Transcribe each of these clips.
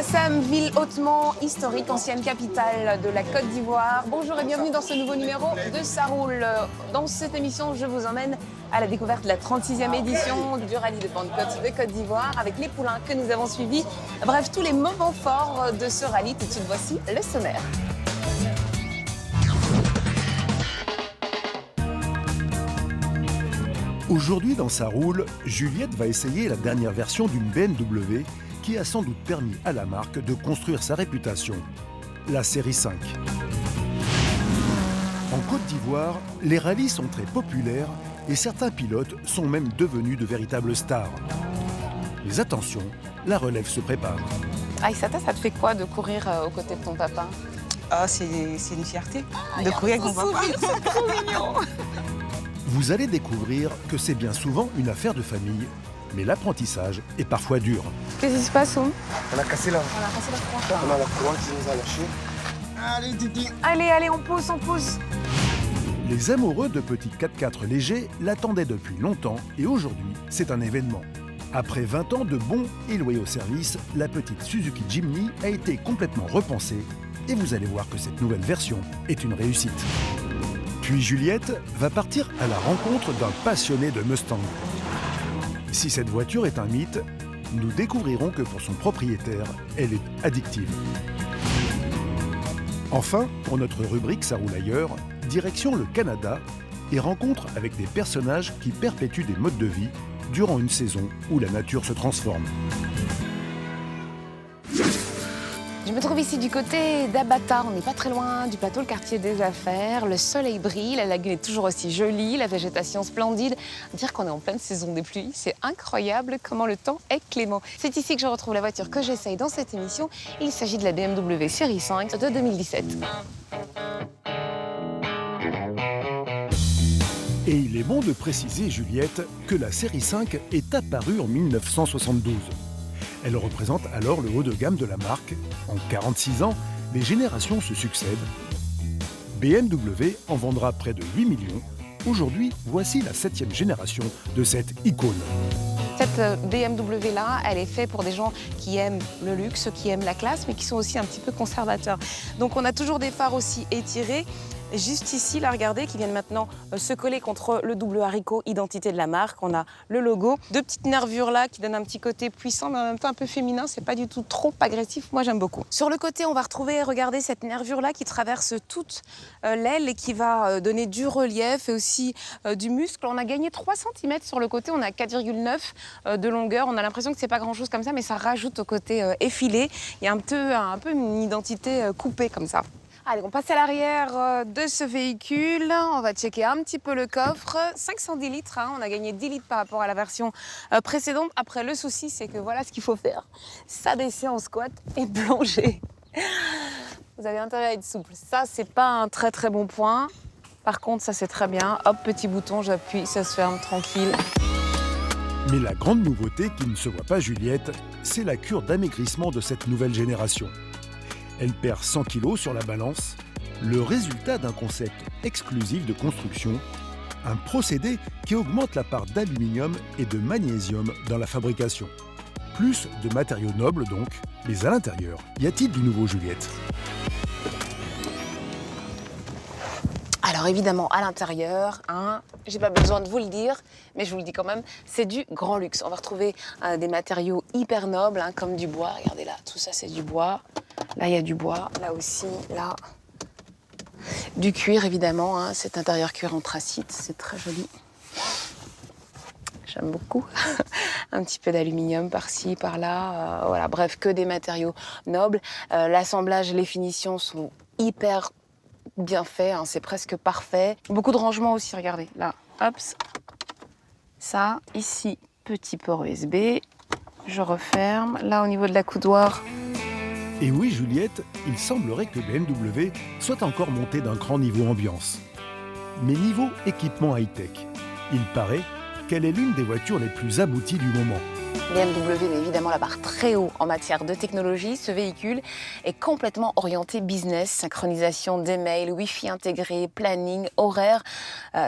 Ouassam, ville hautement historique, ancienne capitale de la Côte d'Ivoire. Bonjour et bienvenue dans ce nouveau numéro de Ça roule. Dans cette émission, je vous emmène à la découverte de la 36e édition du rallye de Pentecôte de Côte d'Ivoire avec les poulains que nous avons suivis. Bref, tous les moments forts de ce rallye. Tout de suite, voici le sommaire. Aujourd'hui dans Ça roule, Juliette va essayer la dernière version d'une BMW qui a sans doute permis à la marque de construire sa réputation, la série 5. En Côte d'Ivoire, les rallyes sont très populaires et certains pilotes sont même devenus de véritables stars. Mais attention, la relève se prépare. Aïssata, ça te fait quoi de courir aux côtés de ton papa? Ah, c'est une fierté de courir avec mon papa. C'est trop mignon. Vous allez découvrir que c'est bien souvent une affaire de famille, mais l'apprentissage est parfois dur. Qu'est-ce qui se passe, Oum? On a cassé la croix. On a la couronne qui nous a lâché. Allez, Titi. Allez, on pousse. Les amoureux de petits 4x4 légers l'attendaient depuis longtemps et aujourd'hui, c'est un événement. Après 20 ans de bons et loyaux services, la petite Suzuki Jimny a été complètement repensée et vous allez voir que cette nouvelle version est une réussite. Puis Juliette va partir à la rencontre d'un passionné de Mustang. Si cette voiture est un mythe, nous découvrirons que pour son propriétaire, elle est addictive. Enfin, pour notre rubrique Ça roule ailleurs, direction le Canada et rencontre avec des personnages qui perpétuent des modes de vie durant une saison où la nature se transforme. Je me trouve ici du côté d'Abata, on n'est pas très loin du plateau, le quartier des affaires. Le soleil brille, la lagune est toujours aussi jolie, la végétation splendide. Dire qu'on est en pleine saison des pluies, c'est incroyable comment le temps est clément. C'est ici que je retrouve la voiture que j'essaye dans cette émission. Il s'agit de la BMW série 5 de 2017. Et il est bon de préciser, Juliette, que la série 5 est apparue en 1972. Elle représente alors le haut de gamme de la marque. En 46 ans, les générations se succèdent. BMW en vendra près de 8 millions. Aujourd'hui, voici la 7e génération de cette icône. Cette BMW-là, elle est faite pour des gens qui aiment le luxe, qui aiment la classe, mais qui sont aussi un petit peu conservateurs. Donc on a toujours des phares aussi étirés. Juste ici, là, regardez, qui viennent maintenant se coller contre le double haricot, identité de la marque. On a le logo, deux petites nervures là qui donnent un petit côté puissant, mais en même temps un peu féminin. C'est pas du tout trop agressif. Moi, j'aime beaucoup. Sur le côté, on va retrouver, regardez, cette nervure là qui traverse toute l'aile et qui va donner du relief et aussi du muscle. On a gagné 3 cm sur le côté. On a 4,9 de longueur. On a l'impression que c'est pas grand chose comme ça, mais ça rajoute au côté effilé. Il y a un peu une identité coupée comme ça. Allez, on passe à l'arrière de ce véhicule. On va checker un petit peu le coffre. 510 litres, hein. On a gagné 10 litres par rapport à la version précédente. Après, le souci, c'est que voilà ce qu'il faut faire. S'abaisser en squat et plonger. Vous avez intérêt à être souple. Ça, c'est pas un très très bon point. Par contre, ça, c'est très bien. Hop, petit bouton, j'appuie, ça se ferme tranquille. Mais la grande nouveauté qui ne se voit pas, Juliette, c'est la cure d'amaigrissement de cette nouvelle génération. Elle perd 100 kg sur la balance, le résultat d'un concept exclusif de construction, un procédé qui augmente la part d'aluminium et de magnésium dans la fabrication. Plus de matériaux nobles donc, mais à l'intérieur, y a-t-il du nouveau, Juliette ? Alors évidemment, à l'intérieur, j'ai pas besoin de vous le dire, mais je vous le dis quand même, c'est du grand luxe. On va retrouver des matériaux hyper nobles, comme du bois. Regardez là, tout ça c'est du bois. Là, il y a du bois, là aussi, là. Du cuir, évidemment, cet intérieur cuir anthracite, c'est très joli. J'aime beaucoup. Un petit peu d'aluminium par-ci, par-là. Voilà, bref, que des matériaux nobles. L'assemblage et les finitions sont hyper bien faits, c'est presque parfait. Beaucoup de rangements aussi, regardez, là, hop. Ça, ici, petit port USB. Je referme. Là, au niveau de la coudoir. Et oui, Juliette, il semblerait que BMW soit encore monté d'un grand niveau ambiance. Mais niveau équipement high-tech, il paraît qu'elle est l'une des voitures les plus abouties du moment. BMW met évidemment la barre très haut en matière de technologie. Ce véhicule est complètement orienté business, synchronisation des mails, Wi-Fi intégré, planning, horaire.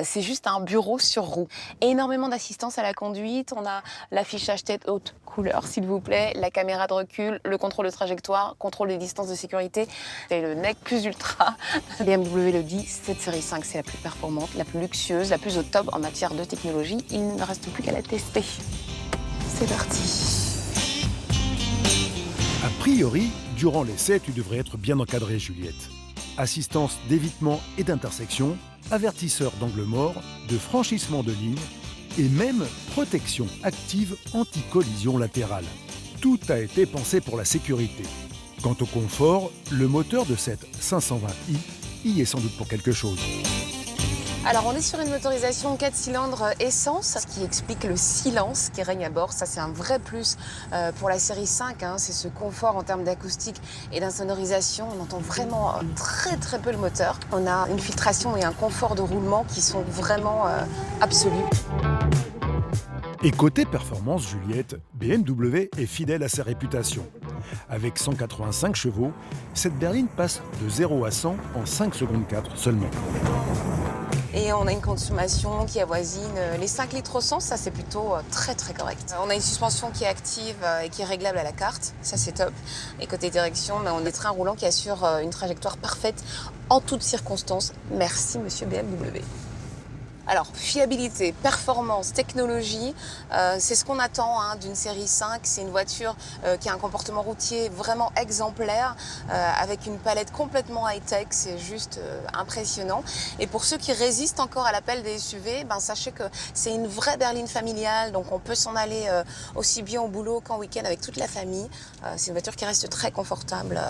C'est juste un bureau sur roue. Énormément d'assistance à la conduite. On a l'affichage tête haute couleur, s'il vous plaît, la caméra de recul, le contrôle de trajectoire, contrôle des distances de sécurité et le nec plus ultra. BMW le dit, cette série 5, c'est la plus performante, la plus luxueuse, la plus au top en matière de technologie. Il ne reste plus qu'à la tester. C'est parti. A priori, durant l'essai, tu devrais être bien encadrée, Juliette. Assistance d'évitement et d'intersection, avertisseur d'angle mort, de franchissement de ligne et même protection active anti-collision latérale. Tout a été pensé pour la sécurité. Quant au confort, le moteur de cette 520i y est sans doute pour quelque chose. Alors on est sur une motorisation 4 cylindres essence, ce qui explique le silence qui règne à bord. Ça c'est un vrai plus pour la série 5, hein. C'est ce confort en termes d'acoustique et d'insonorisation. On entend vraiment très peu le moteur. On a une filtration et un confort de roulement qui sont vraiment absolus. Et côté performance, Juliette, BMW est fidèle à sa réputation. Avec 185 chevaux, cette berline passe de 0 à 100 en 5 secondes 4 seulement. Et on a une consommation qui avoisine les 5 litres au 100, ça c'est plutôt très correct. On a une suspension qui est active et qui est réglable à la carte, ça c'est top. Et côté direction, on a des trains roulants qui assurent une trajectoire parfaite en toutes circonstances. Merci monsieur BMW. Alors, fiabilité, performance, technologie, c'est ce qu'on attend d'une série 5. C'est une voiture qui a un comportement routier vraiment exemplaire, avec une palette complètement high-tech, c'est juste impressionnant. Et pour ceux qui résistent encore à l'appel des SUV, sachez que c'est une vraie berline familiale, donc on peut s'en aller aussi bien au boulot qu'en week-end avec toute la famille. C'est une voiture qui reste très confortable.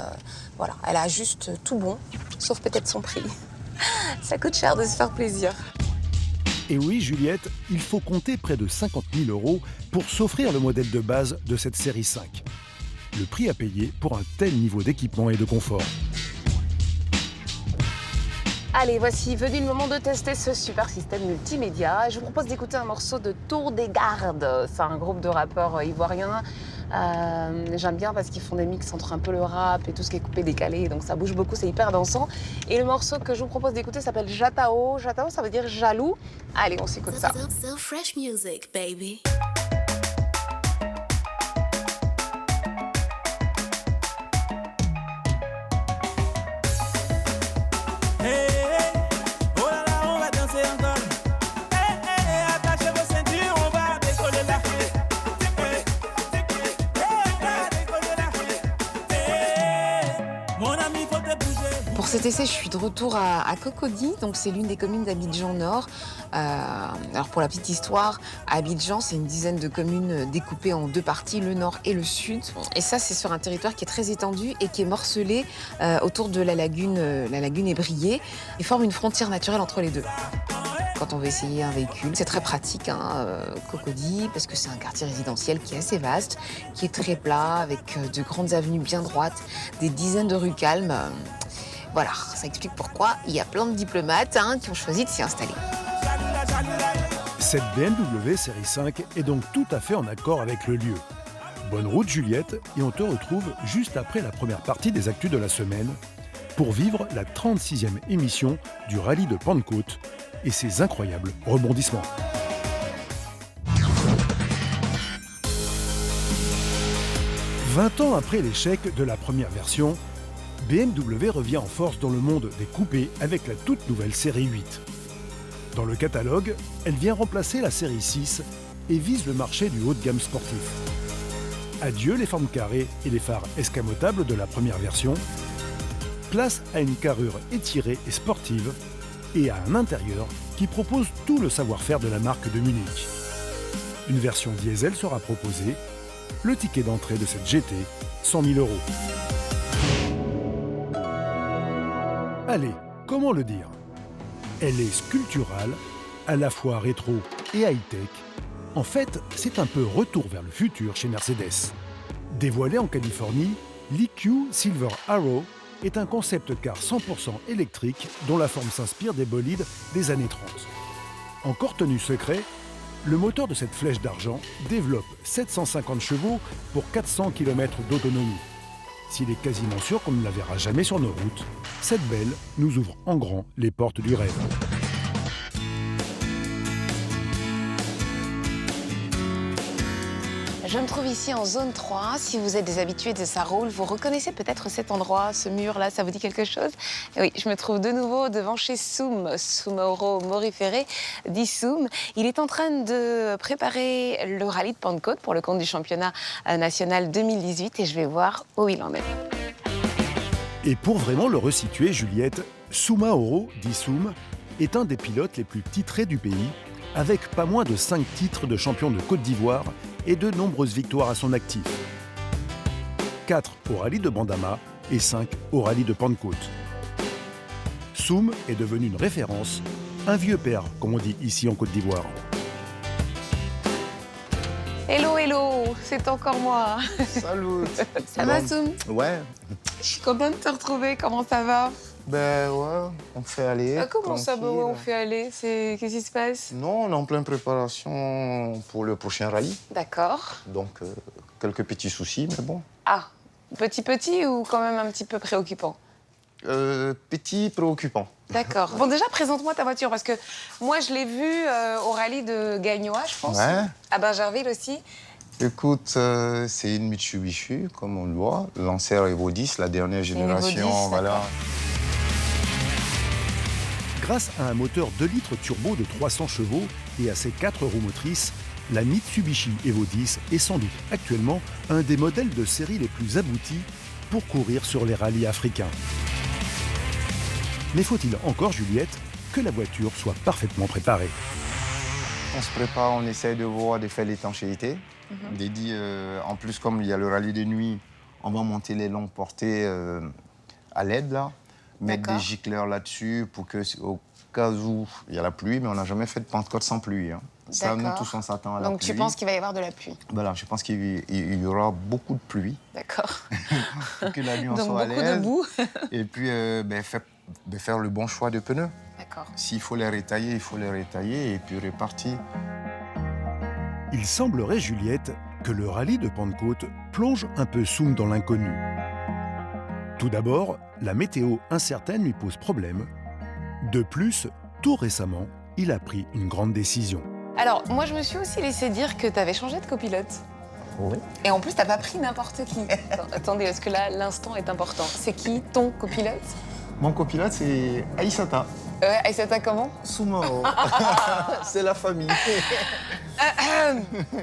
Voilà, elle a juste tout bon, sauf peut-être son prix. Ça coûte cher de se faire plaisir. Et oui, Juliette, il faut compter près de 50 000 € pour s'offrir le modèle de base de cette série 5. Le prix à payer pour un tel niveau d'équipement et de confort. Allez, voici venu le moment de tester ce super système multimédia. Je vous propose d'écouter un morceau de Tour des Gardes. C'est un groupe de rappeurs ivoiriens. J'aime bien parce qu'ils font des mix entre un peu le rap et tout ce qui est coupé décalé, donc ça bouge beaucoup, c'est hyper dansant. Et le morceau que je vous propose d'écouter s'appelle Jatao. Jatao, ça veut dire jaloux. Allez, on s'écoute ça. So fresh music, baby. Pour cet essai, je suis de retour à Cocody, donc c'est l'une des communes d'Abidjan Nord. Alors pour la petite histoire, à Abidjan, c'est une dizaine de communes découpées en deux parties, le nord et le sud. Et ça, c'est sur un territoire qui est très étendu et qui est morcelé autour de la lagune ébriée. Il forme une frontière naturelle entre les deux. Quand on veut essayer un véhicule, c'est très pratique, Cocody, parce que c'est un quartier résidentiel qui est assez vaste, qui est très plat, avec de grandes avenues bien droites, des dizaines de rues calmes. Voilà, ça explique pourquoi il y a plein de diplomates qui ont choisi de s'y installer. Cette BMW série 5 est donc tout à fait en accord avec le lieu. Bonne route Juliette, et on te retrouve juste après la première partie des actus de la semaine pour vivre la 36e émission du rallye de Pentecôte et ses incroyables rebondissements. « 20 ans après l'échec de la première version, BMW revient en force dans le monde des coupés avec la toute nouvelle série 8. Dans le catalogue, elle vient remplacer la série 6 et vise le marché du haut de gamme sportif. Adieu les formes carrées et les phares escamotables de la première version. Place à une carrure étirée et sportive et à un intérieur qui propose tout le savoir-faire de la marque de Munich. Une version diesel sera proposée. Le ticket d'entrée de cette GT, 100 000 €. Allez, comment le dire? Elle est sculpturale, à la fois rétro et high-tech. En fait, c'est un peu retour vers le futur chez Mercedes. Dévoilé en Californie, l'EQ Silver Arrow est un concept car 100% électrique dont la forme s'inspire des bolides des années 30. Encore tenu secret, Le moteur de cette flèche d'argent développe 750 chevaux pour 400 km d'autonomie. S'il est quasiment sûr qu'on ne la verra jamais sur nos routes, cette belle nous ouvre en grand les portes du rêve. Je me trouve ici en zone 3. Si vous êtes des habitués de Sarroul, vous reconnaissez peut-être cet endroit, ce mur-là, ça vous dit quelque chose? Et oui, je me trouve de nouveau devant chez Soum, Soumaoro Morifere, dit Soum. Il est en train de préparer le rallye de Pentecôte pour le compte du championnat national 2018 et je vais voir où il en est. Et pour vraiment le resituer, Juliette, Soumaoro, dit Soum, est un des pilotes les plus titrés du pays, avec pas moins de 5 titres de champion de Côte d'Ivoire et de nombreuses victoires à son actif. 4 au rallye de Bandama et 5 au rallye de Pentecôte. Soum est devenu une référence, un vieux père, comme on dit ici en Côte d'Ivoire. Hello, hello, c'est encore moi. Salut. Ça va, Soum? Ouais. Je suis contente de te retrouver, comment ça va? Ben ouais, on fait aller. Comment ça, bah, ouais, on tranquille. fait aller? Qu'est-ce qui se passe? Non, on est en pleine préparation pour le prochain rallye. D'accord. Donc, quelques petits soucis, mais bon. Ah, petit ou quand même un petit peu préoccupant? Petit préoccupant. D'accord. Bon, déjà, présente-moi ta voiture, parce que moi, je l'ai vue au rallye de Gagnoa, je pense. Ouais. À Bingerville aussi. Écoute, c'est une Mitsubishi, comme on le voit. Lancer Evo 10, la dernière génération, Evo 10, voilà. Grâce à un moteur 2 litres turbo de 300 chevaux et à ses 4 roues motrices, la Mitsubishi Evo 10 est sans doute actuellement un des modèles de série les plus aboutis pour courir sur les rallyes africains. Mais faut-il encore, Juliette, que la voiture soit parfaitement préparée? On se prépare, on essaye de voir, de faire l'étanchéité. Dédié, en plus, comme il y a le rallye de nuit, on va monter les longues portées à LED, là. Mettre D'accord. des gicleurs là-dessus pour que, au cas où il y a la pluie, mais on n'a jamais fait de Pentecôte sans pluie. Hein. Ça, nous D'accord. tous, on s'attend à la Donc, pluie. tu penses qu'il va y avoir de la pluie? Voilà, je pense qu'il y aura beaucoup de pluie. D'accord. Pour que la nuit, on Donc, soit à beaucoup de l'aise. boue. Et puis, faire le bon choix de pneus. D'accord. S'il faut les rétailler, il faut les rétailler et puis repartir. Il semblerait, Juliette, que le rallye de Pentecôte plonge un peu Soum dans l'inconnu. Tout d'abord, la météo incertaine lui pose problème. De plus, tout récemment, il a pris une grande décision. Alors, moi, je me suis aussi laissé dire que tu avais changé de copilote. Oui. Et en plus, t'as pas pris n'importe qui. Attendez, parce que là, l'instant est important. C'est qui ton copilote? Mon copilote, c'est Aïssata. Ouais, Aïssata comment? Soumao. C'est la famille.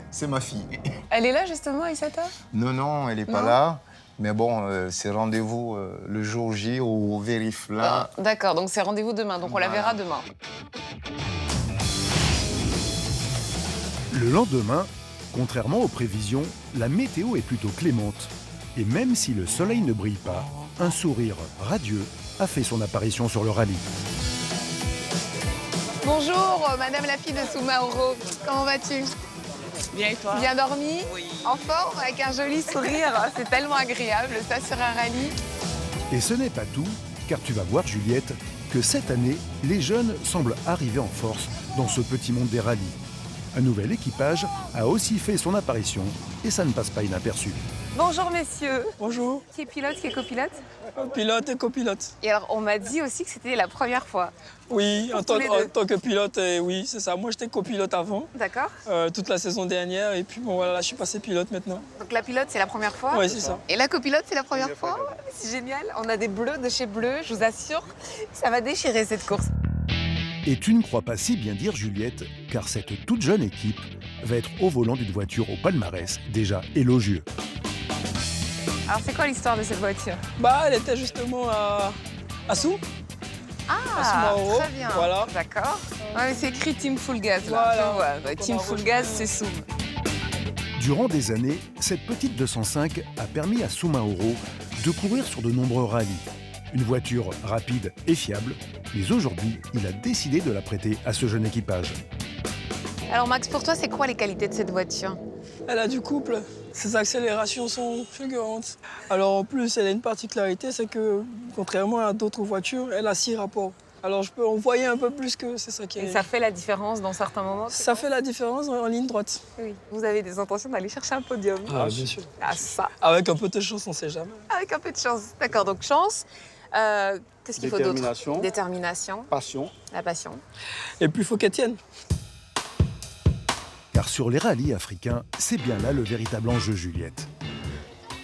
C'est ma fille. Elle est là, justement, Aïssata? Non, non, elle n'est pas Non. là. Mais bon, c'est rendez-vous le jour J au Vérif là. Ah, d'accord, donc c'est rendez-vous demain. Donc on la verra demain. Le lendemain, contrairement aux prévisions, la météo est plutôt clémente. Et même si le soleil ne brille pas, un sourire radieux a fait son apparition sur le rallye. Bonjour, madame la fille de Soumaoro. Comment vas-tu? Bien et toi? Bien dormi? Oui. En forme, avec un joli sourire. C'est tellement agréable, ça, sur un rallye. Et ce n'est pas tout, car tu vas voir, Juliette, que cette année, les jeunes semblent arriver en force dans ce petit monde des rallyes. Un nouvel équipage a aussi fait son apparition et ça ne passe pas inaperçu. Bonjour, messieurs. Bonjour, Qui est pilote, qui est copilote? pilote et copilote. Et alors, on m'a dit aussi que c'était la première fois. Oui, en tous les deux. tant que pilote, oui, c'est ça. Moi, j'étais copilote avant, D'accord? toute la saison dernière. Et puis, bon, voilà, là, je suis passé pilote maintenant. Donc la pilote, c'est la première fois? Oui, c'est ça. Et la copilote, c'est la première fois? C'est génial. On a des bleus de chez Bleu, je vous assure. Ça va déchirer cette course. Et tu ne crois pas si bien dire, Juliette, car cette toute jeune équipe va être au volant d'une voiture au palmarès déjà élogieux. Alors, c'est quoi l'histoire de cette voiture? Bah, elle était justement à Sou. Ah, Soumaoro, très bien. voilà. D'accord. Ouais, mais c'est écrit Team Full Gas, là. Voilà. Je vois. Ouais, Team Full Gas, c'est Soum. Durant des années, cette petite 205 a permis à Soumaoro de courir sur de nombreux rallyes. Une voiture rapide et fiable, mais aujourd'hui, il a décidé de la prêter à ce jeune équipage. Alors, Max, pour toi, c'est quoi les qualités de cette voiture? Elle a du couple. Ses accélérations sont fulgurantes. Alors, en plus, elle a une particularité, c'est que, contrairement à d'autres voitures, elle a 6 rapports Alors je peux envoyer un peu plus que c'est ça qui Et est... ça fait la différence dans certains moments? Ça fait la différence en ligne droite. Oui. Vous avez des intentions d'aller chercher un podium? Ah, bien sûr. Ah, ça. Avec un peu de chance, on sait jamais. Avec un peu de chance. D'accord, donc chance. Qu'est-ce qu'il faut d'autre? Détermination. Détermination. Passion. La passion. Et puis il faut qu'elle tienne. Car sur les rallyes africains, c'est bien là le véritable enjeu, Juliette.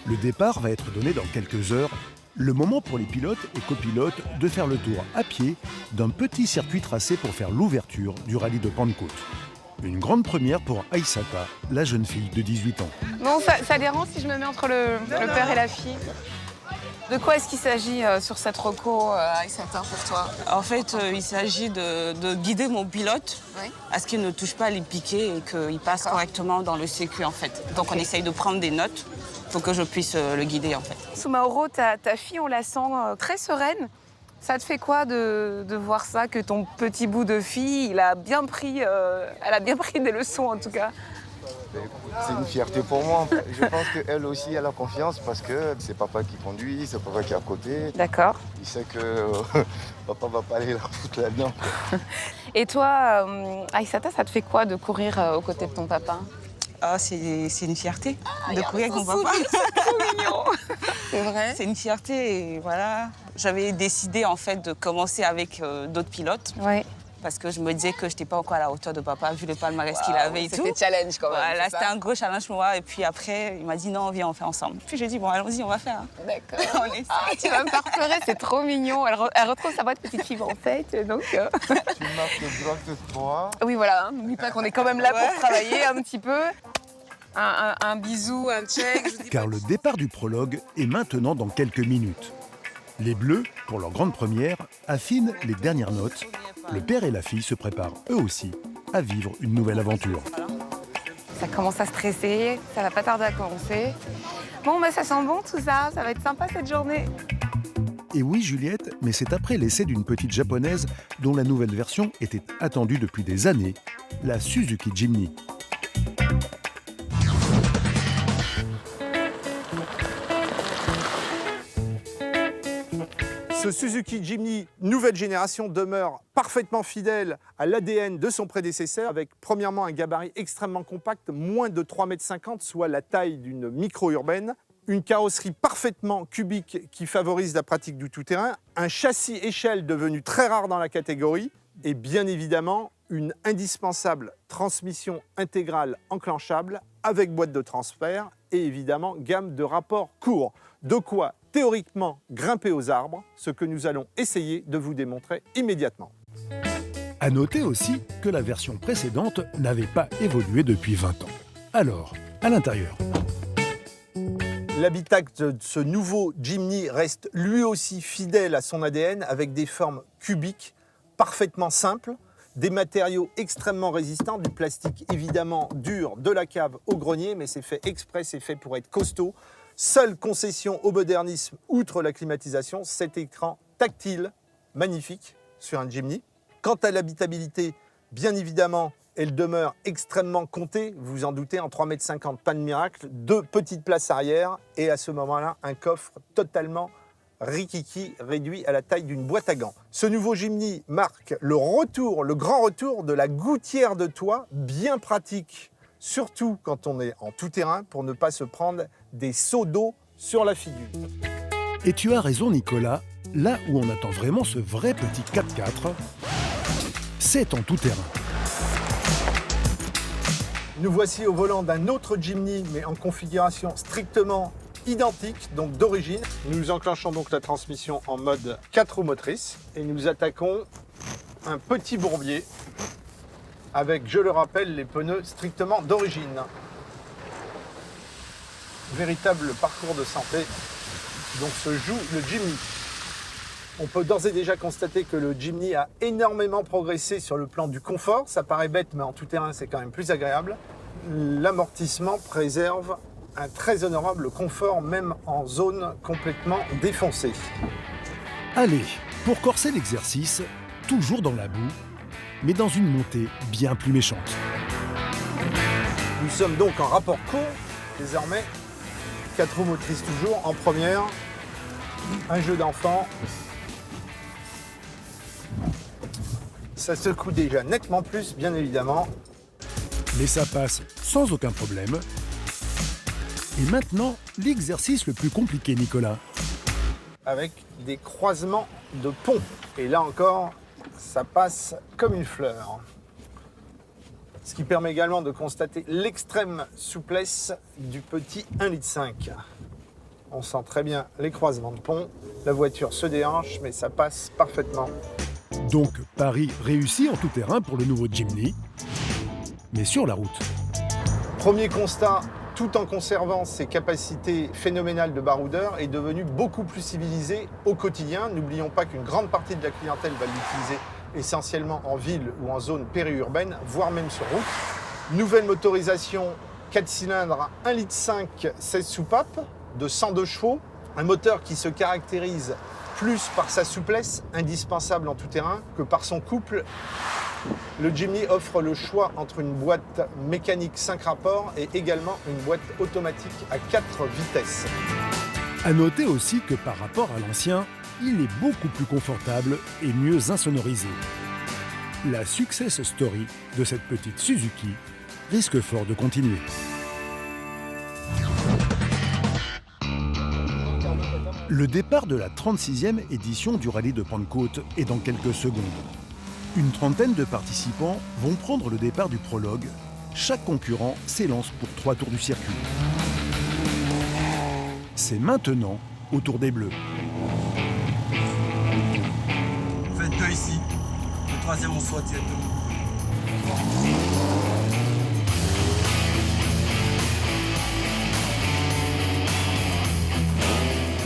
Le départ va être donné dans quelques heures, le moment pour les pilotes et copilotes de faire le tour à pied d'un petit circuit tracé pour faire l'ouverture du rallye de Pentecôte. Une grande première pour Aïssata, la jeune fille de 18 ans. Bon, ça dérange si je me mets entre le père et la fille? De quoi est-ce qu'il s'agit sur cette reco, Aïssata, pour toi? En fait, il s'agit de guider mon pilote Oui. à ce qu'il ne touche pas les piquets et qu'il passe correctement dans le sécu, en fait. Donc, on essaye de prendre des notes pour que je puisse le guider, en fait. Soumaoro, ta fille, on la sent très sereine. Ça te fait quoi de voir ça, que ton petit bout de fille, elle a bien pris des leçons, en tout cas? C'est une fierté pour moi. Je pense qu'elle aussi, elle a confiance parce que c'est papa qui conduit, c'est papa qui est à côté. D'accord. Il sait que papa va pas aller la foutre là-dedans. Et toi, Aïssata, ça te fait quoi de courir aux côtés de ton papa? Ah, c'est une fierté de courir avec mon papa. C'est vrai? C'est une fierté et voilà. J'avais décidé, en fait, de commencer avec d'autres pilotes. Oui. Parce que je me disais que je n'étais pas encore à la hauteur de papa, vu le palmarès qu'il avait et tout. C'était challenge quand même. Voilà, c'est c'était ça? un gros challenge pour moi. Et puis après, il m'a dit non, viens, on fait ensemble. Puis j'ai dit bon, allons-y, on va faire. D'accord. On essaie. Ah, tu vas me faire pleurer, c'est trop mignon. Elle retrouve sa boîte petite fille en fait. Donc, Tu marques le bloc de 3. oui, voilà, hein, n'oublie pas qu'on est quand même là pour travailler un petit peu. Un bisou, un check. Je vous dis Car le départ du prologue est maintenant dans quelques minutes. Les Bleus, pour leur grande première, affinent les dernières notes. Le père et la fille se préparent eux aussi à vivre une nouvelle aventure. Ça commence à stresser, ça va pas tarder à commencer. Bon, bah ça sent bon tout ça, ça va être sympa cette journée. Et oui, Juliette, mais c'est après l'essai d'une petite japonaise dont la nouvelle version était attendue depuis des années, la Suzuki Jimny. Ce Suzuki Jimny nouvelle génération demeure parfaitement fidèle à l'ADN de son prédécesseur, avec premièrement un gabarit extrêmement compact, moins de 3,50 m, soit la taille d'une micro-urbaine, une carrosserie parfaitement cubique qui favorise la pratique du tout-terrain, un châssis échelle devenu très rare dans la catégorie, et bien évidemment une indispensable transmission intégrale enclenchable avec boîte de transfert et évidemment gamme de rapports courts. De quoi théoriquement grimper aux arbres, ce que nous allons essayer de vous démontrer immédiatement. À noter aussi que la version précédente n'avait pas évolué depuis 20 ans. Alors, à l'intérieur. L'habitacle de ce nouveau Jimny reste lui aussi fidèle à son ADN avec des formes cubiques parfaitement simples, des matériaux extrêmement résistants, du plastique évidemment dur de la cave au grenier, mais c'est fait exprès, c'est fait pour être costaud. Seule concession au modernisme, outre la climatisation, cet écran tactile magnifique sur un Jimny. Quant à l'habitabilité, bien évidemment, elle demeure extrêmement comptée, vous vous en doutez, en 3,50 m, pas de miracle, 2 petites places arrière et à ce moment-là, un coffre totalement rikiki, réduit à la taille d'une boîte à gants. Ce nouveau Jimny marque le grand retour de la gouttière de toit, bien pratique, surtout quand on est en tout-terrain, pour ne pas se prendre des seaux d'eau sur la figure. Et tu as raison, Nicolas, là où on attend vraiment ce vrai petit 4x4, c'est en tout-terrain. Nous voici au volant d'un autre Jimny, mais en configuration strictement identique, donc d'origine. Nous enclenchons donc la transmission en mode 4 roues motrices et nous attaquons un petit bourbier avec, je le rappelle, les pneus strictement d'origine. Véritable parcours de santé dont se joue le Jimny. On peut d'ores et déjà constater que le Jimny a énormément progressé sur le plan du confort. Ça paraît bête, mais en tout terrain, c'est quand même plus agréable. L'amortissement préserve un très honorable confort, même en zone complètement défoncée. Allez, pour corser l'exercice, toujours dans la boue, mais dans une montée bien plus méchante. Nous sommes donc en rapport court, désormais. 4 roues motrices toujours, en première. Un jeu d'enfant. Ça secoue déjà nettement plus, bien évidemment. Mais ça passe sans aucun problème. Et maintenant, l'exercice le plus compliqué, Nicolas. Avec des croisements de ponts. Et là encore, ça passe comme une fleur. Ce qui permet également de constater l'extrême souplesse du petit 1,5 litre. On sent très bien les croisements de pont. La voiture se déhanche, mais ça passe parfaitement. Donc, pari réussi en tout terrain pour le nouveau Jimny, mais sur la route. Premier constat, tout en conservant ses capacités phénoménales de baroudeur, est devenu beaucoup plus civilisé au quotidien. N'oublions pas qu'une grande partie de la clientèle va l'utiliser essentiellement en ville ou en zone périurbaine, voire même sur route. Nouvelle motorisation 4 cylindres 1,5 litre 16 soupapes de 102 chevaux. Un moteur qui se caractérise plus par sa souplesse, indispensable en tout terrain, que par son couple. Le Jimny offre le choix entre une boîte mécanique 5 rapports et également une boîte automatique à 4 vitesses. À noter aussi que par rapport à l'ancien, il est beaucoup plus confortable et mieux insonorisé. La success story de cette petite Suzuki risque fort de continuer. Le départ de la 36e édition du rallye de Pentecôte est dans quelques secondes. Une trentaine de participants vont prendre le départ du prologue. Chaque concurrent s'élance pour 3 tours du circuit. C'est maintenant au tour des Bleus. Faites 2 ici. Le 3e, on soit directement.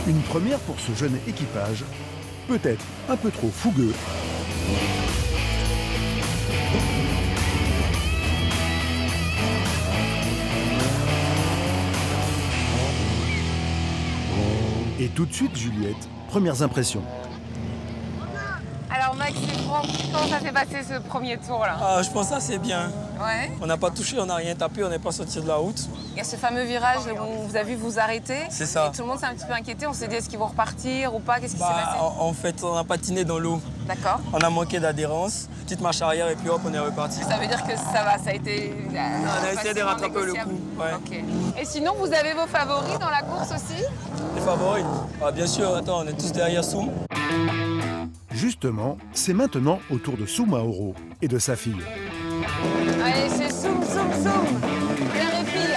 Une première pour ce jeune équipage, peut-être un peu trop fougueux. Et tout de suite, Juliette, premières impressions. Alors Max et Franck, comment ça s'est passé ce premier tour là? Je pense que ça c'est bien. Ouais. On n'a pas touché, on n'a rien tapé, on n'est pas sorti de la route. Il y a ce fameux virage où on vous a vu vous arrêter. C'est ça. Et tout le monde s'est un petit peu inquiété. On s'est dit est-ce qu'ils vont repartir ou pas? Qu'est-ce qui s'est passé? En fait, on a patiné dans l'eau. D'accord. On a manqué d'adhérence. Petite marche arrière et puis hop, on est reparti. Ça veut dire que ça va, ça a été. On a essayé de rattraper le négociable. coup. Ouais. Ok. Et sinon, vous avez vos favoris dans la course aussi? Les favoris? Bien sûr, attends, on est tous derrière Soum. Justement, c'est maintenant au tour de Soum Mauro et de sa fille. Allez, c'est Soum. Père et fille.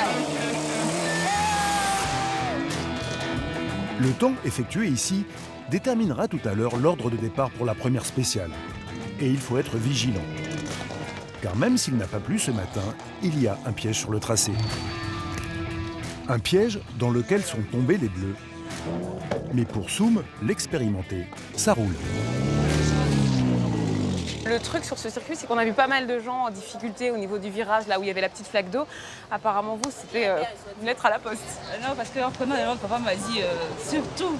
Le temps effectué ici déterminera tout à l'heure l'ordre de départ pour la première spéciale. Et il faut être vigilant. Car même s'il n'a pas plu ce matin, il y a un piège sur le tracé. Un piège dans lequel sont tombés les Bleus. Mais pour Soum, l'expérimenté, ça roule. Le truc sur ce circuit, c'est qu'on a vu pas mal de gens en difficulté au niveau du virage, là où il y avait la petite flaque d'eau. Apparemment, vous, c'était une lettre à la poste. Non, parce qu'en prenant les notes, papa m'a dit, surtout,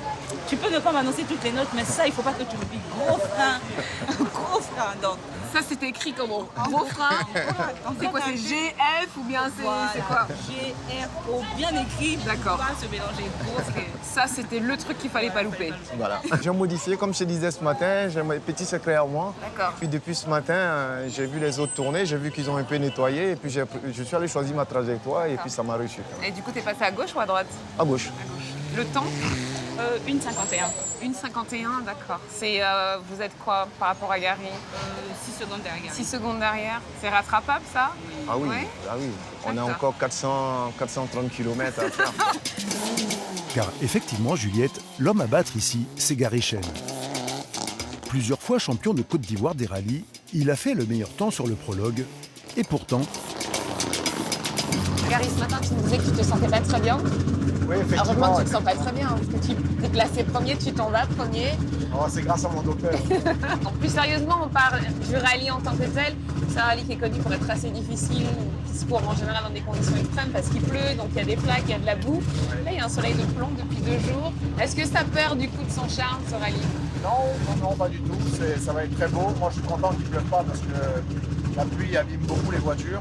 tu peux ne pas m'annoncer toutes les notes, mais ça, il ne faut pas que tu l'oublies. Gros frein, gros frein. Donc, ça, c'était écrit comment? Gros frein. C'est quoi? C'est GF ou bien c'est quoi? GRO, bien écrit. D'accord. Pas se mélanger. Gros frein. Ça, c'était le truc qu'il fallait pas louper. Voilà. J'ai modifié, comme je te disais ce matin, j'ai mes petits secrets à moi. D'accord. Puis depuis ce matin, j'ai vu les autres tourner, j'ai vu qu'ils ont un peu nettoyé, et puis je suis allé choisir ma trajectoire, et puis ça m'a réussi. Et du coup, t'es passé à gauche ou à droite? À gauche. Le temps? 1,51. 1,51, d'accord. C'est, vous êtes quoi par rapport à Gary? 6 secondes derrière. 6 secondes derrière. C'est rattrapable, ça? Ah oui, Ouais. ah oui. On a D'accord. encore 430 km à faire. Car effectivement, Juliette, l'homme à battre ici, c'est Gary Chen. Plusieurs fois champion de Côte d'Ivoire des rallyes, il a fait le meilleur temps sur le prologue. Et pourtant... Gary, ce matin, tu nous disais que tu te sentais pas très bien. Oui, Alors, effectivement. vraiment, tu te sens pas très bien, parce que tu t'es placé premier, tu t'en vas premier. Oh, c'est grâce à mon docteur. En plus sérieusement, on parle du rallye en tant que tel. C'est un rallye qui est connu pour être assez difficile, qui se court en général dans des conditions extrêmes parce qu'il pleut, donc il y a des flaques, il y a de la boue. Là, il y a un soleil de plomb depuis 2 jours. Est-ce que ça perd du coup de son charme, ce rallye? Non, pas du tout. Ça va être très beau. Moi, je suis content qu'il ne pleuve pas parce que la pluie abîme beaucoup les voitures.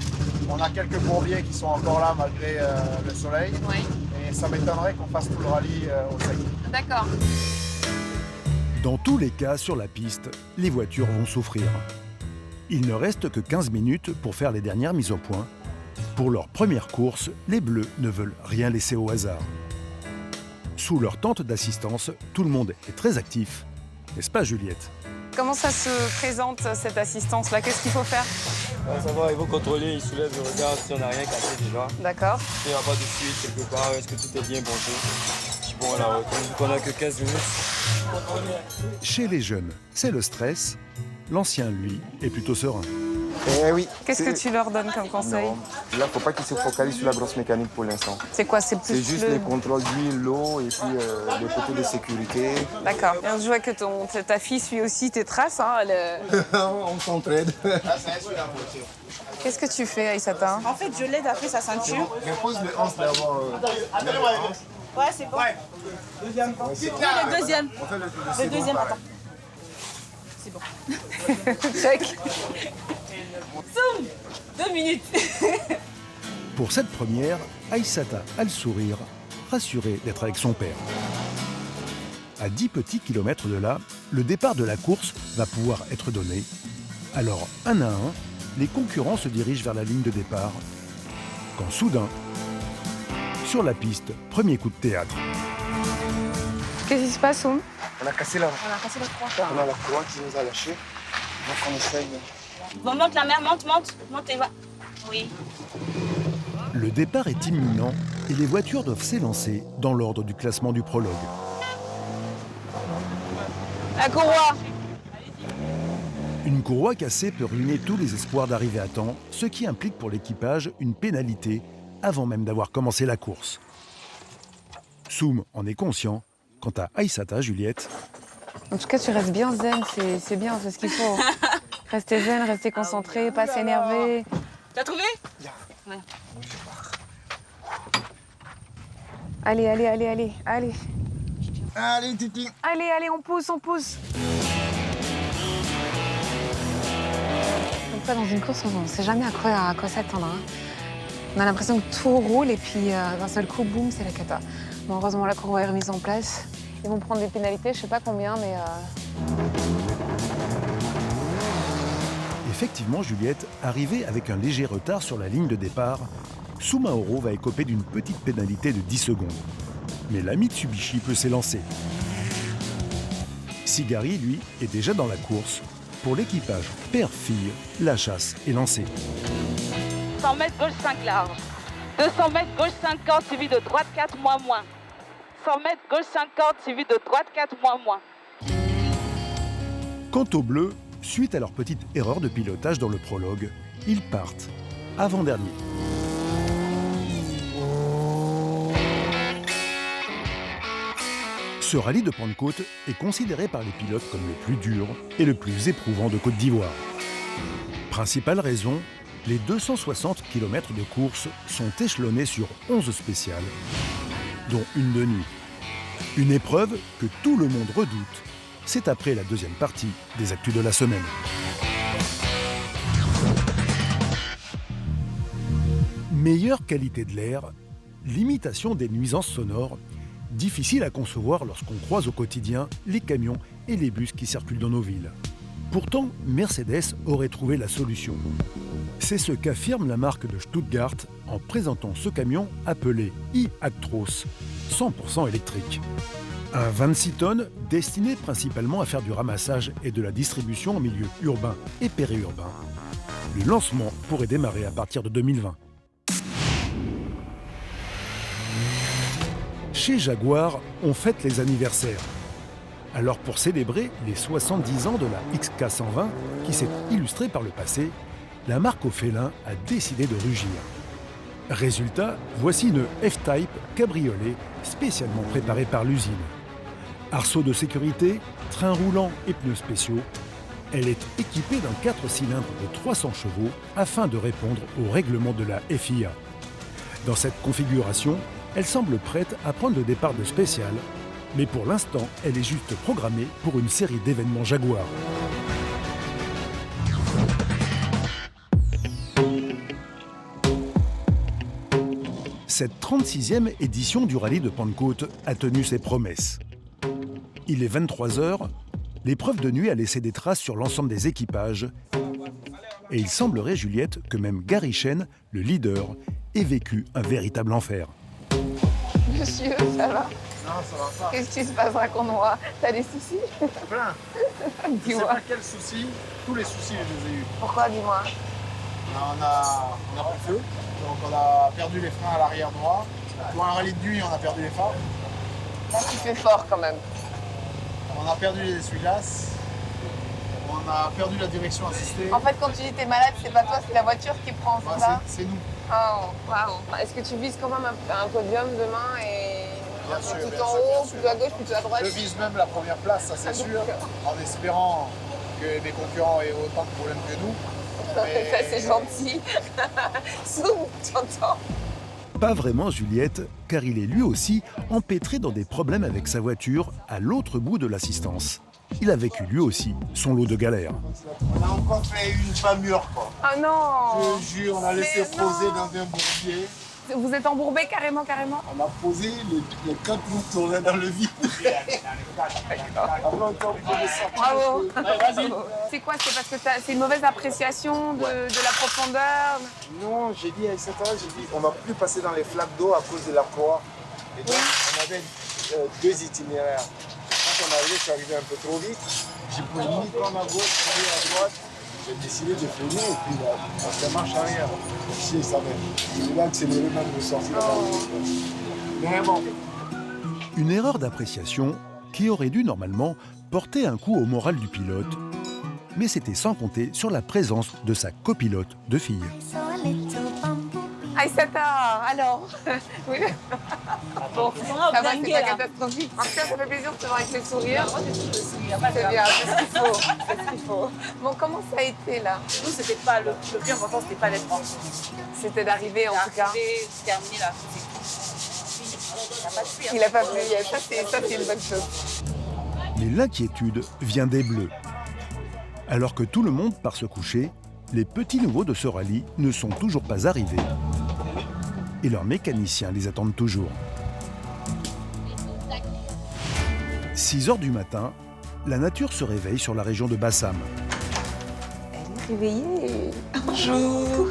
On a quelques bourbiers qui sont encore là malgré le soleil. Oui. Et ça m'étonnerait qu'on fasse tout le rallye au sec. D'accord. Dans tous les cas, sur la piste, les voitures vont souffrir. Il ne reste que 15 minutes pour faire les dernières mises au point. Pour leur première course, les Bleus ne veulent rien laisser au hasard. Sous leur tente d'assistance, tout le monde est très actif. N'est-ce pas, Juliette? Comment ça se présente, cette assistance-là? Qu'est-ce qu'il faut faire? Ça va, il faut contrôler, il soulève, je regarde si on n'a rien cassé déjà. D'accord. S'il n'y a pas de fuite quelque part, est-ce que tout est bien branché? Puis bon, on a que 15 minutes. Chez les jeunes, c'est le stress. L'ancien, lui, est plutôt serein. Eh oui. Qu'est-ce que tu leur donnes comme conseil? Non, là, il ne faut pas qu'ils se focalisent sur la grosse mécanique pour l'instant. C'est quoi? C'est plus C'est juste les contrôles d'huile, l'eau et puis les côtés de sécurité. D'accord. Je vois que ta fille suit aussi tes traces. Hein, On s'entraide. Qu'est-ce que tu fais, Aïssata? En fait, je l'aide à faire sa ceinture. Repose le hanche d'abord. Ouais, c'est bon. Deuxième. Non, le deuxième. Le deuxième, attends. C'est bon. Check. Zoom 2 minutes. Pour cette première, Aïssata a le sourire, rassurée d'être avec son père. À 10 petits kilomètres de là, le départ de la course va pouvoir être donné. Alors, un à un, les concurrents se dirigent vers la ligne de départ. Quand soudain, sur la piste, premier coup de théâtre. Qu'est-ce qui se passe, Oum? On a cassé la croix. On a la croix qui nous a lâchés. Donc on essaye. Bon, monte la mer, monte et va. Oui. Le départ est imminent et les voitures doivent s'élancer dans l'ordre du classement du prologue. La courroie. Une courroie cassée peut ruiner tous les espoirs d'arriver à temps, ce qui implique pour l'équipage une pénalité avant même d'avoir commencé la course. Soum en est conscient. Quant à Aïssata, Juliette... En tout cas, tu restes bien zen, c'est bien, c'est ce qu'il faut. Rester zen, rester concentré, pas s'énerver. T'as trouvé? Ouais. Allez. Allez, Titi. Allez, on pousse. Comme ça, dans une course, on ne sait jamais à quoi s'attendre. Hein. On a l'impression que tout roule et puis d'un seul coup, boum, c'est la cata. Bon, heureusement, la courroie est remise en place. Ils vont prendre des pénalités, je sais pas combien, mais... Effectivement, Juliette, arrivée avec un léger retard sur la ligne de départ, Soumaoro va écoper d'une petite pénalité de 10 secondes. Mais la Mitsubishi peut s'élancer. Sigari, lui, est déjà dans la course. Pour l'équipage père-fille, la chasse est lancée. 100 mètres gauche 5 large. 200 mètres gauche 50 suivi de droite 4 moins. 100 mètres gauche 50 suivi de droite 4 moins. Quant aux Bleus, suite à leur petite erreur de pilotage dans le prologue, ils partent avant-dernier. Ce rallye de Pentecôte est considéré par les pilotes comme le plus dur et le plus éprouvant de Côte d'Ivoire. Principale raison, les 260 km de course sont échelonnés sur 11 spéciales, dont une de nuit. Une épreuve que tout le monde redoute. C'est après la deuxième partie des Actus de la semaine. Meilleure qualité de l'air, limitation des nuisances sonores, difficile à concevoir lorsqu'on croise au quotidien les camions et les bus qui circulent dans nos villes. Pourtant, Mercedes aurait trouvé la solution. C'est ce qu'affirme la marque de Stuttgart en présentant ce camion appelé e-Actros, 100% électrique. Un 26 tonnes destiné principalement à faire du ramassage et de la distribution en milieu urbain et périurbain. Le lancement pourrait démarrer à partir de 2020. Chez Jaguar, on fête les anniversaires. Alors pour célébrer les 70 ans de la XK120, qui s'est illustrée par le passé, la marque au félin a décidé de rugir. Résultat, voici une F-Type cabriolet spécialement préparée par l'usine. Arceau de sécurité, train roulant et pneus spéciaux, elle est équipée d'un 4 cylindres de 300 chevaux afin de répondre au règlement de la FIA. Dans cette configuration, elle semble prête à prendre le départ de spécial, mais pour l'instant, elle est juste programmée pour une série d'événements Jaguar. Cette 36e édition du rallye de Pentecôte a tenu ses promesses. Il est 23h, l'épreuve de nuit a laissé des traces sur l'ensemble des équipages Et il semblerait, Juliette, que même Gary Chen, le leader, ait vécu un véritable enfer. Monsieur, ça va? Non, ça va pas. Qu'est-ce qui se passe? Raconte-moi. T'as des soucis? Plein. Je sais Dis-moi. pas quel souci. Tous les soucis, je les ai eus. Pourquoi, dis-moi? On a plus de feu. Donc on a perdu les freins à l'arrière droit. Pour un rallye de nuit, on a perdu les phares. Là, tu fais fort quand même. On a perdu les essuie-glaces. On a perdu la direction assistée. En fait, quand tu dis t'es malade, c'est pas toi, c'est la voiture qui prend, c'est Ouais, ça? c'est nous. Oh, waouh. Est-ce que tu vises quand même un podium demain et Bien sûr, tout bien en sûr, haut, bien sûr. plutôt à gauche, plutôt à droite? Je vise même la première place, ça c'est sûr, en espérant que mes concurrents aient autant de problèmes que nous. Mais... Ça, c'est gentil. Zoom, tu entends? Pas vraiment, Juliette, car il est lui aussi empêtré dans des problèmes avec sa voiture à l'autre bout de l'assistance. Il a vécu lui aussi son lot de galères. On a encore fait une famure, quoi. Ah non! Je jure, on a laissé poser dans un bourbier. Vous êtes embourbé carrément? On a posé, les quatre roues tournaient dans le vide. Bravo! Vas-y. C'est quoi? C'est parce que c'est une mauvaise appréciation de la profondeur? Non, j'ai dit à Aïssata, on va plus passer dans les flaques d'eau à cause de la proie. Et donc, on avait deux itinéraires. Quand on arrivait, je suis arrivé un peu trop vite. J'ai pris ni prendre à gauche, ni à droite. J'ai décidé de freiner et puis là, on fait marche arrière. Si, ça va. Je vais accélérer même de sortir de la route. Vraiment. Une erreur d'appréciation qui aurait dû normalement porter un coup au moral du pilote. Mais c'était sans compter sur la présence de sa copilote de fille. Aïssata, alors? Oui. Bon, ça va, c'est pas catastrophique. En tout cas, ça fait plaisir de te voir avec le sourire. C'est bien, c'est ce qu'il faut. C'est ce qu'il faut. Bon, comment ça a été là? Nous, c'était pas le plus important, c'était pas d'être en C'était d'arriver en tout cas. terminé là. Il n'a pas plu, ça c'est une bonne chose. Mais l'inquiétude vient des Bleus. Alors que tout le monde part se coucher, les petits nouveaux de ce rallye ne sont toujours pas arrivés. Et leurs mécaniciens les attendent toujours. 6 heures du matin, la nature se réveille sur la région de Bassam. Elle est réveillée. Bonjour.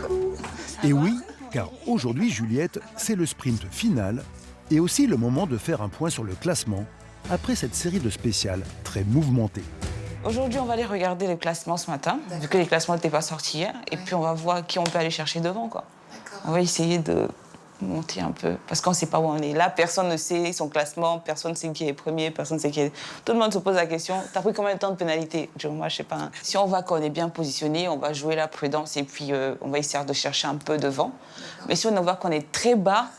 Et oui, car aujourd'hui, Juliette, c'est le sprint final et aussi le moment de faire un point sur le classement après cette série de spéciales très mouvementée. Aujourd'hui, on va aller regarder les classements ce matin, vu que les classements n'étaient pas sortis hier, et puis on va voir qui on peut aller chercher devant, quoi. On va essayer de monter un peu, parce qu'on ne sait pas où on est. Là, personne ne sait son classement, personne ne sait qui est premier, personne ne sait qui est... Tout le monde se pose la question, t'as pris combien de temps de pénalité? Moi, je sais pas. Hein. Si on voit qu'on est bien positionné, on va jouer la prudence et puis on va essayer de chercher un peu devant. Mais si on voit qu'on est très bas,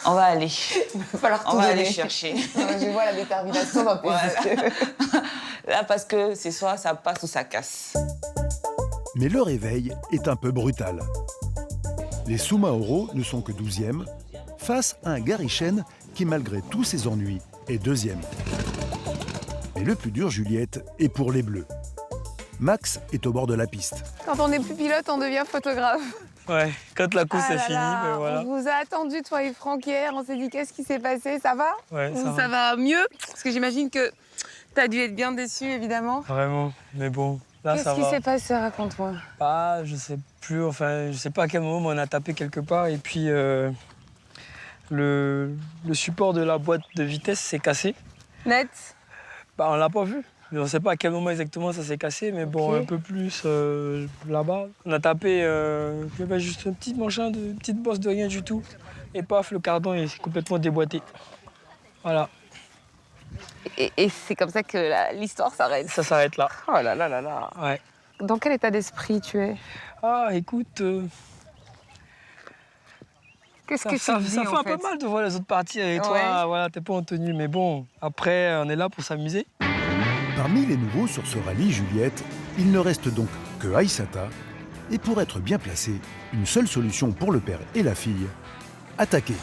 on va aller. Il va falloir tout aller donner. chercher. Je vois la détermination dans tes yeux. Là, parce que c'est soit ça passe ou ça casse. Mais le réveil est un peu brutal. Les Soumaoro ne sont que 12e, face à un Gary Chen qui, malgré tous ses ennuis, est 2e. Mais le plus dur, Juliette, est pour les Bleus. Max est au bord de la piste. Quand on n'est plus pilote, on devient photographe. Ouais, quand la course Ah est là finie, là, ben voilà. On vous a attendu, toi et Franck, hier. On s'est dit, qu'est-ce qui s'est passé? Ça va? Ouais, Ou ça va mieux? Parce que j'imagine que t'as dû être bien déçu, évidemment. Vraiment, mais bon, là ça Qu'est-ce qui va. s'est passé? Raconte-moi. Ah, je sais plus, enfin, je sais pas à quel moment on a tapé quelque part et puis le support de la boîte de vitesse s'est cassé. Net? Bah, on l'a pas vu. On ne sait pas à quel moment exactement ça s'est cassé, mais bon, Ok. un peu plus là-bas. On a tapé, il y avait juste un petit machin, une petite bosse de rien du tout. Et paf, le cardan est complètement déboîté. Voilà, Et c'est comme ça que l'histoire s'arrête. ça s'arrête là. Oh là là là là. Ouais. Dans quel état d'esprit tu es? Ah, écoute, Qu'est-ce ça que fait tu dis, un peu mal de voir les autres partir et Ouais. toi, voilà, t'es pas en tenue. Mais bon, après, on est là pour s'amuser. Parmi les nouveaux sur ce rallye, Juliette, il ne reste donc que Aïssata. Et pour être bien placé, une seule solution pour le père et la fille, attaquer.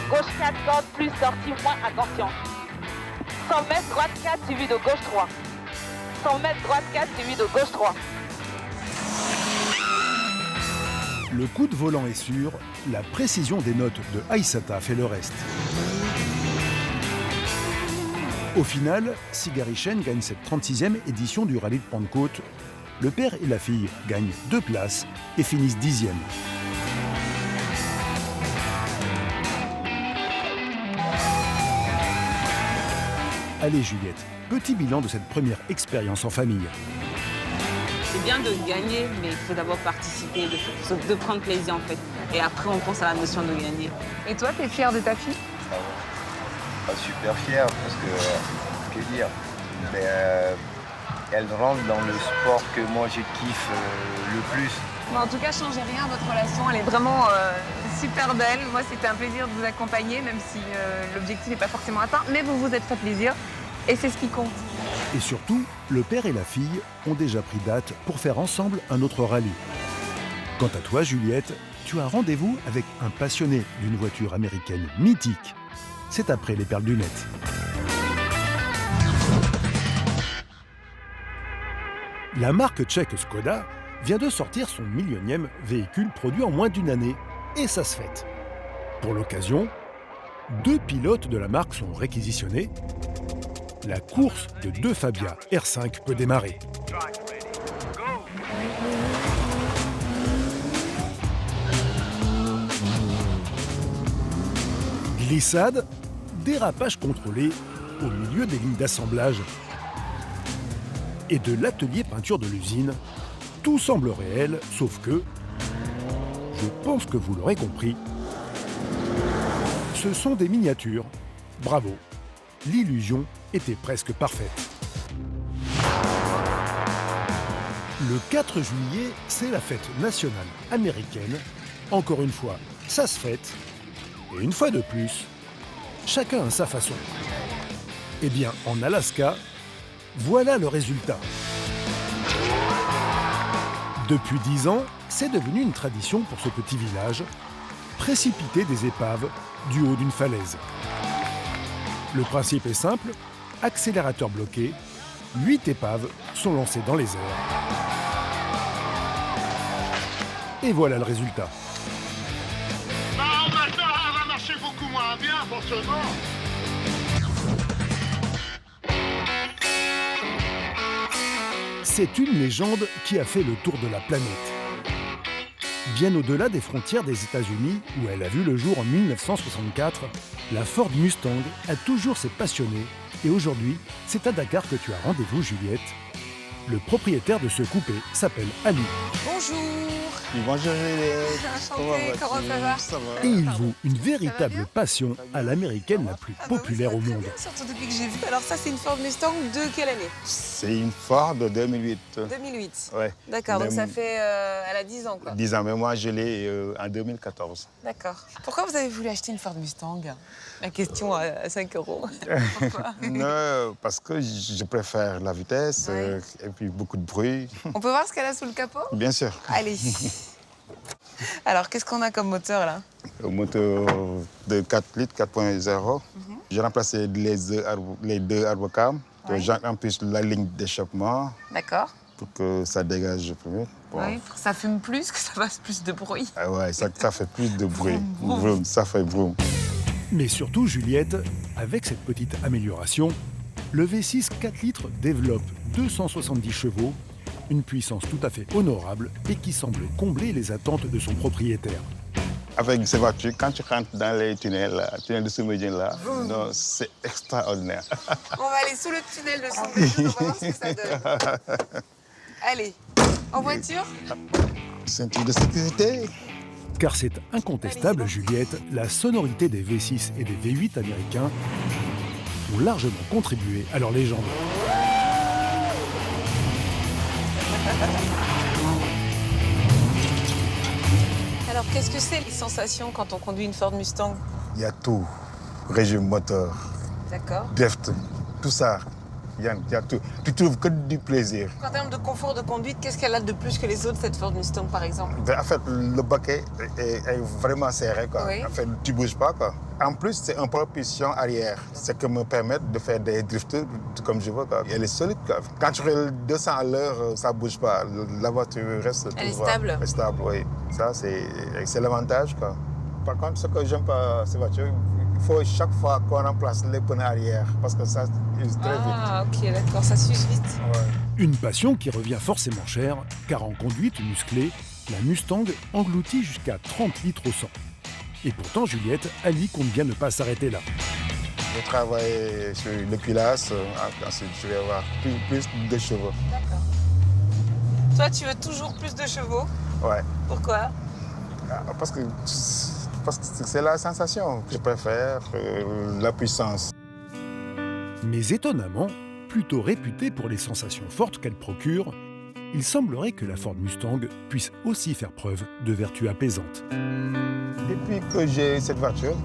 Gauche 4, corde plus, sortie moins, attention. 100 mètres, droite 4, suivi de gauche 3. 100 mètres, droite 4, suivi de gauche 3. Le coup de volant est sûr, la précision des notes de Aïssata fait le reste. Au final, si Gary Chen gagne cette 36e édition du rallye de Pentecôte, le père et la fille gagnent 2 places et finissent 10e. Allez Juliette, petit bilan de cette première expérience en famille. C'est bien de gagner, mais il faut d'abord participer, de prendre plaisir en fait. Et après, on pense à la notion de gagner. Et toi, t'es fière de ta fille? Ah ouais. Pas super fier parce que, que dire, mais, elle rentre dans le sport que moi je kiffe le plus. Bon, en tout cas, changez rien, votre relation, elle est vraiment super belle. Moi, c'était un plaisir de vous accompagner, même si l'objectif n'est pas forcément atteint, mais vous vous êtes fait plaisir et c'est ce qui compte. Et surtout, le père et la fille ont déjà pris date pour faire ensemble un autre rallye. Quant à toi, Juliette, tu as rendez-vous avec un passionné d'une voiture américaine mythique. C'est après les perles du net. La marque tchèque Skoda vient de sortir son millionième véhicule produit en moins d'une année. Et ça se fête. Pour l'occasion, 2 pilotes de la marque sont réquisitionnés. La course de 2 Fabia R5 peut démarrer. Glissade, dérapage contrôlé au milieu des lignes d'assemblage et de l'atelier peinture de l'usine. Tout semble réel, sauf que, je pense que vous l'aurez compris, ce sont des miniatures. Bravo, l'illusion était presque parfaite. Le 4 juillet, c'est la fête nationale américaine. Encore une fois, ça se fête. Et une fois de plus, chacun à sa façon. Eh bien, en Alaska, voilà le résultat. Depuis 10 ans, c'est devenu une tradition pour ce petit village, précipiter des épaves du haut d'une falaise. Le principe est simple, accélérateur bloqué, 8 épaves sont lancées dans les airs. Et voilà le résultat. Maintenant, elle va marcher beaucoup moins bien, forcément. C'est une légende qui a fait le tour de la planète. Bien au-delà des frontières des États-Unis, où elle a vu le jour en 1964, la Ford Mustang a toujours ses passionnés. Et aujourd'hui, c'est à Dakar que tu as rendez-vous, Juliette. Le propriétaire de ce coupé s'appelle Ali. Bonjour. Bonjour Juliette. Enchantée, comment ça va? Ça va. Et il voue une véritable passion à l'américaine la plus populaire au monde. Surtout depuis que j'ai vu. Alors ça, c'est une Ford Mustang de quelle année? C'est une Ford de 2008. 2008. Ouais. D'accord, donc Même ça fait... elle a 10 ans, quoi. 10 ans, mais moi je l'ai en 2014. D'accord. Pourquoi vous avez voulu acheter une Ford Mustang? La question à 5 euros. Pourquoi? Non, parce que je préfère la vitesse et puis beaucoup de bruit. On peut voir ce qu'elle a sous le capot? Bien sûr. Allez. Alors, qu'est-ce qu'on a comme moteur, là? Un moteur de 4 litres, 4.0. J'ai remplacé les deux arbocam. J'ai en plus la ligne d'échappement D'accord. pour que ça dégage le premier. Bon. Oui, pour que ça fume plus, que ça fasse plus de bruit. Ah ouais, ça fait plus de bruit. Vroom, vroom. Vroom, ça fait vroom. Mais surtout, Juliette, avec cette petite amélioration, le V6 4 litres développe 270 chevaux, une puissance tout à fait honorable et qui semble combler les attentes de son propriétaire. Avec ces voitures, quand tu rentres dans les tunnels de Soumbédioune là, non, c'est extraordinaire. On va aller sous le tunnel de Soumbédioune, on va voir ce que ça donne. Allez, en voiture? Ceinture de sécurité. Car c'est incontestable, Juliette, la sonorité des V6 et des V8 américains ont largement contribué à leur légende. Alors, qu'est-ce que c'est les sensations quand on conduit une Ford Mustang? Il y a tout. Régime moteur, D'accord. drift, tout ça. Il y a tout. Tu trouves que du plaisir. En termes de confort de conduite, qu'est-ce qu'elle a de plus que les autres, cette Ford Mustang, par exemple? En fait, le baquet est vraiment serré, quoi. Oui. En fait, tu ne bouges pas, quoi. En plus, c'est une propulsion arrière. C'est qui me permet de faire des drifts comme je veux, quoi. Elle est solide, quoi. Quand tu roules 200 à l'heure, ça ne bouge pas. La voiture reste Elle est tout droit. stable. Elle est stable, oui. Ça, c'est l'avantage, quoi. Par contre, ce que j'aime pas ces voitures, il faut chaque fois qu'on remplace les pneus arrière parce que ça use très vite. Ah, ok, d'accord, ça s'use vite. Ouais. Une passion qui revient forcément cher, car en conduite musclée, la Mustang engloutit jusqu'à 30 litres au 100. Et pourtant, Juliette, Ali compte bien ne pas s'arrêter là. Je travaille sur le culasse, ensuite je vais avoir plus de chevaux. D'accord. Toi, tu veux toujours plus de chevaux? Ouais. Pourquoi? Parce que c'est la sensation que je préfère, la puissance. Mais étonnamment, plutôt réputée pour les sensations fortes qu'elle procure, il semblerait que la Ford Mustang puisse aussi faire preuve de vertus apaisantes. Depuis que j'ai cette voiture,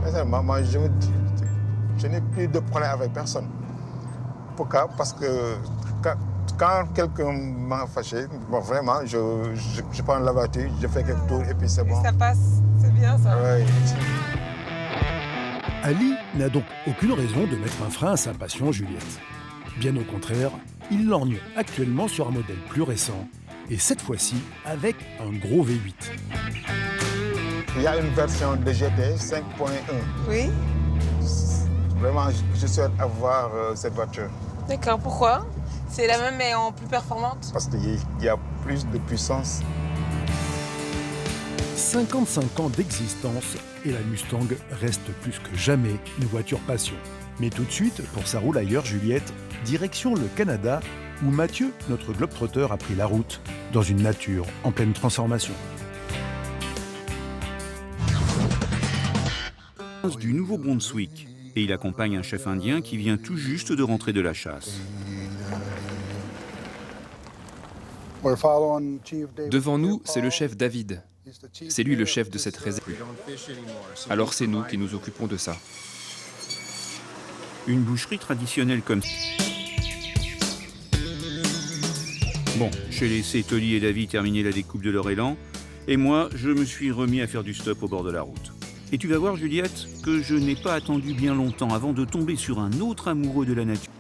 sincèrement, moi, je n'ai plus de problème avec personne. Pourquoi? Parce que quand quelqu'un m'a fâché, bon, vraiment, je prends la voiture, je fais quelques tours et puis c'est bon. Ça passe, c'est bien ça. Ouais. Ali n'a donc aucune raison de mettre un frein à sa passion Juliette. Bien au contraire, il lorgne actuellement sur un modèle plus récent, et cette fois-ci avec un gros V8. Il y a une version de GT 5.1. Oui. Vraiment, je souhaite avoir cette voiture. D'accord, pourquoi? C'est la même mais en plus performante? Parce qu'il y a plus de puissance. 55 ans d'existence et la Mustang reste plus que jamais une voiture passion. Mais tout de suite, pour sa roule ailleurs Juliette, direction le Canada, où Mathieu, notre globetrotter, a pris la route dans une nature en pleine transformation. Du Nouveau-Brunswick, et il accompagne un chef indien qui vient tout juste de rentrer de la chasse. Devant nous, c'est le chef David. C'est lui le chef de cette réserve. Alors c'est nous qui nous occupons de ça. Une boucherie traditionnelle comme... Bon, j'ai laissé Tolly et David terminer la découpe de leur élan, et moi, je me suis remis à faire du stop au bord de la route. Et tu vas voir, Juliette, que je n'ai pas attendu bien longtemps avant de tomber sur un autre amoureux de la nature.